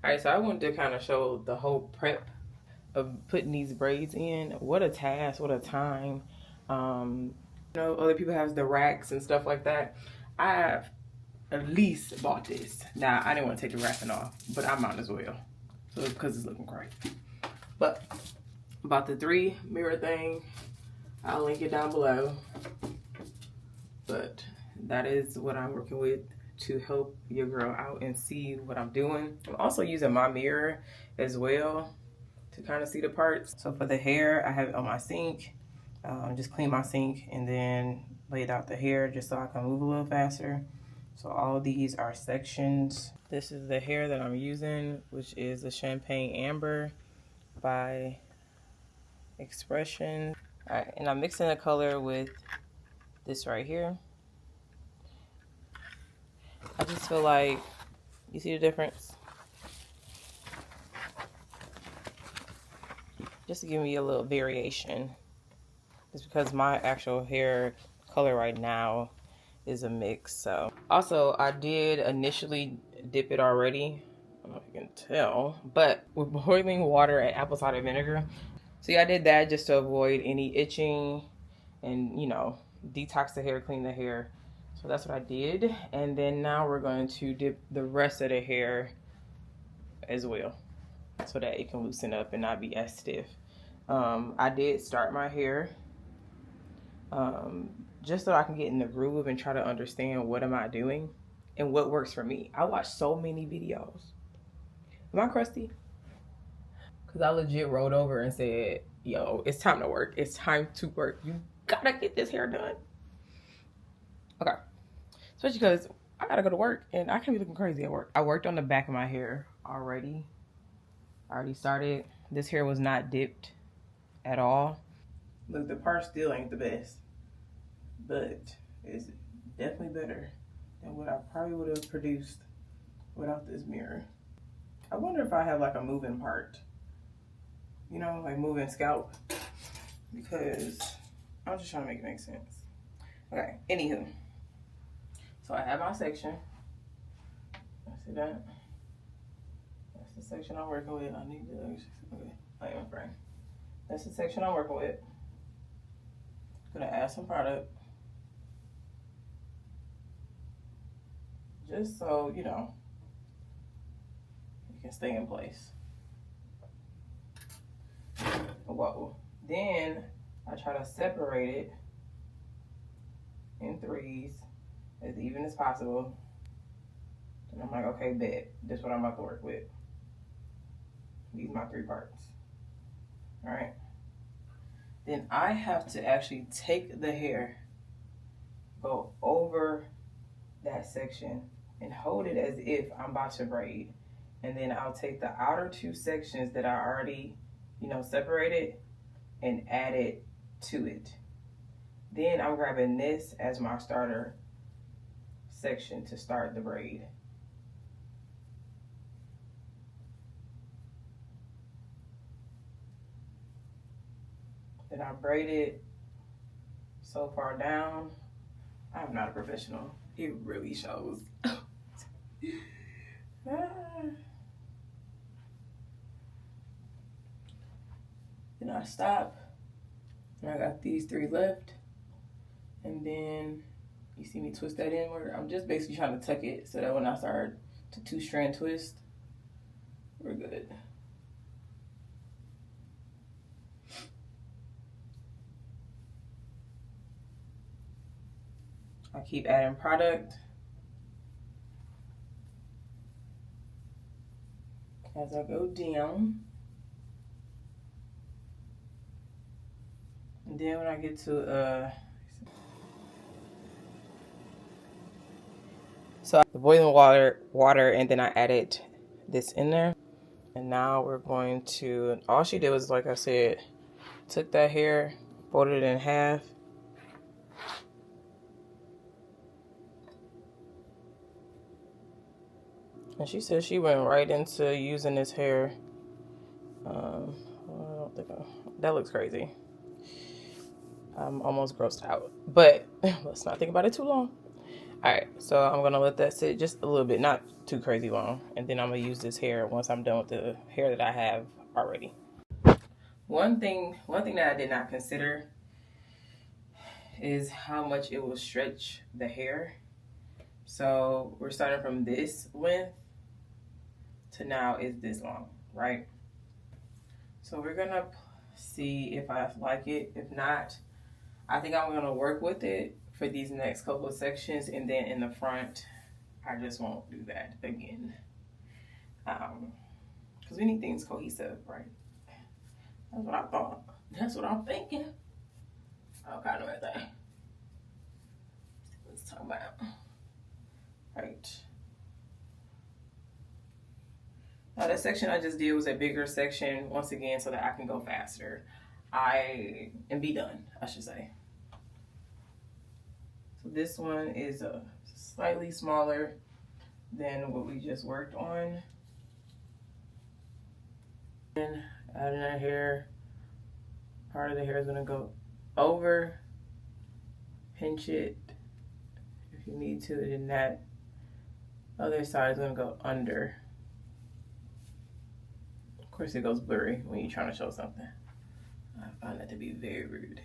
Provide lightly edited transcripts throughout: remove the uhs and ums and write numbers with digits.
Alright, so I wanted to kind of show the whole prep of putting these braids in. What a task, what a time. You know, other people have the racks and stuff like that. I've at least bought this. Now, I didn't want to take the wrapping off, but I might as well. So, because it's looking great. But, about the 3 mirror thing, I'll link it down below. But, that is what I'm working with to help your girl out and see what I'm doing. I'm also using my mirror as well to kind of see the parts. So for the hair, I have it on my sink. Just clean my sink and then laid out the hair just so I can move a little faster. So all of these are sections. This is the hair that I'm using, which is the Champagne Amber by Expression. All right, and I'm mixing the color with this right here. I just feel like, you see the difference? Just to give me a little variation. It's because my actual hair color right now is a mix. So also I did initially dip it already. I don't know if you can tell, but with boiling water and apple cider vinegar. So yeah, I did that just to avoid any itching and, you know, detox the hair, clean the hair. So that's what I did. And then now we're going to dip the rest of the hair as well so that it can loosen up and not be as stiff. I did start my hair just so I can get in the groove and try to understand what am I doing and what works for me. I watch so many videos. Am I crusty? Because I legit rolled over and said, yo, it's time to work. It's time to work. You gotta get this hair done. Okay. Especially because I gotta go to work and I can't be looking crazy at work. I worked on the back of my hair already. I already started. This hair was not dipped at all. Look, the part still ain't the best, but it's definitely better than what I probably would have produced without this mirror. I wonder if I have like a moving part, you know, like moving scalp, because I'm just trying to make it make sense. Okay, anywho, so I have my section. See that? That's the section I'm working with. I need to, okay, I am frame. That's the section I'm working with. Gonna add some product. Just so, you know, it can stay in place. Whoa. Then I try to separate it in 3s as even as possible. And I'm like, okay, bet. This is what I'm about to work with. These are my 3 parts. All right. Then I have to actually take the hair, go over that section and hold it as if I'm about to braid. And then I'll take the outer 2 sections that I already, you know, separated and add it to it. Then I'm grabbing this as my starter section to start the braid. Then I braid it so far down. I'm not a professional. It really shows. Then I stop. And I got these 3 left. And then you see me twist that inward. I'm just basically trying to tuck it so that when I start to 2-strand twist, we're good. I keep adding product as I go down. And then when I get to so the boiling water, and then I added this in there. And now we're going to, all she did was, like I said, took that hair, folded it in half. And she said she went right into using this hair. I don't think that looks crazy. I'm almost grossed out, but let's not think about it too long. Alright, so I'm gonna let that sit just a little bit, not too crazy long, and then I'm gonna use this hair once I'm done with the hair that I have already. One thing that I did not consider is how much it will stretch the hair. So we're starting from this length to now is this long, right? So we're gonna see if I like it. If not, I think I'm gonna work with it for these next couple of sections, and then in the front, I just won't do that again. Because we need things cohesive, right? That's what I thought. That's what I'm thinking. All kind of thing. Let's talk about. Right. Now that section I just did was a bigger section, once again, so that I can go faster. And be done, I should say. So this one is slightly smaller than what we just worked on. And adding our hair, part of the hair is gonna go over, pinch it if you need to, and that other side is gonna go under. Of course it goes blurry when you're trying to show something. I find that to be very rude.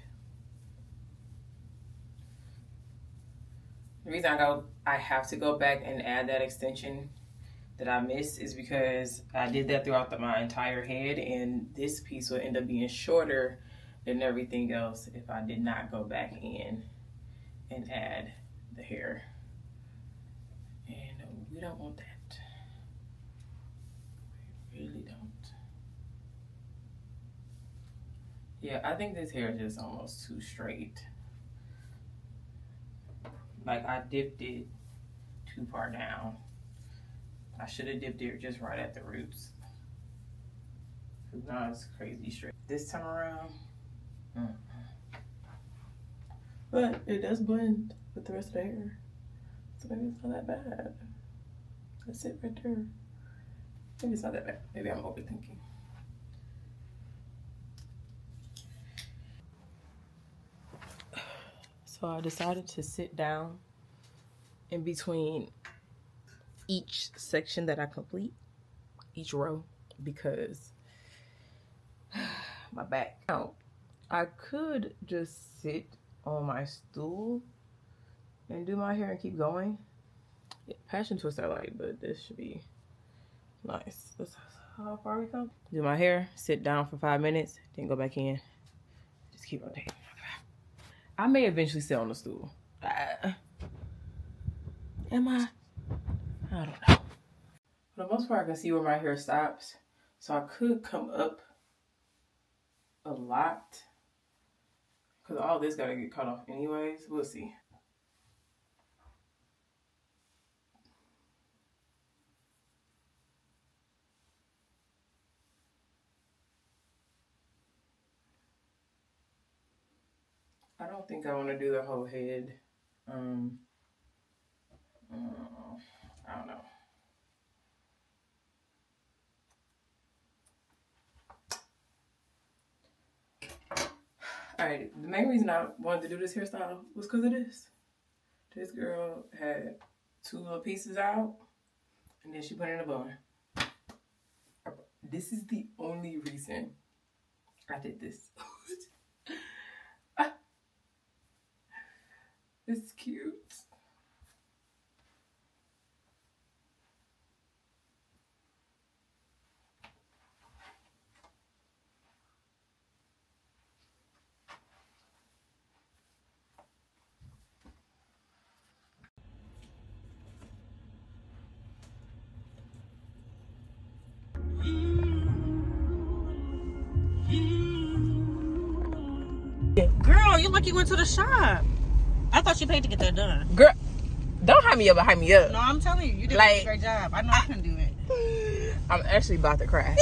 The reason I have to go back and add that extension that I missed is because I did that throughout my entire head, and this piece will end up being shorter than everything else if I did not go back in and add the hair. And we don't want that. We really don't. Yeah, I think this hair is just almost too straight. Like, I dipped it too far down. I should have dipped it just right at the roots. Because now it's crazy straight. This time around, but it does blend with the rest of the hair. So maybe it's not that bad. That's it right there. Maybe it's not that bad. Maybe I'm overthinking. So I decided to sit down in between each section that I complete, each row, because my back. Now, I could just sit on my stool and do my hair and keep going. Yeah, passion twist I like, but this should be nice. That's how far we come. Do my hair, sit down for 5 minutes, then go back in. Just keep rotating. I may eventually sit on the stool. Am I? I don't know. For the most part, I can see where my hair stops. So I could come up a lot. Because all this got to get cut off anyways. We'll see. I don't think I want to do the whole head. I don't know. Alright, the main reason I wanted to do this hairstyle was because of this. This girl had 2 little pieces out, and then she put it in a bun. This is the only reason I did this. It's cute. Girl, you lucky you went to the shop. I thought you paid to get that done. Girl, don't hype me up, hype me up. No, I'm telling you, you did Like, a great job. I know I couldn't do it. I'm actually about to cry.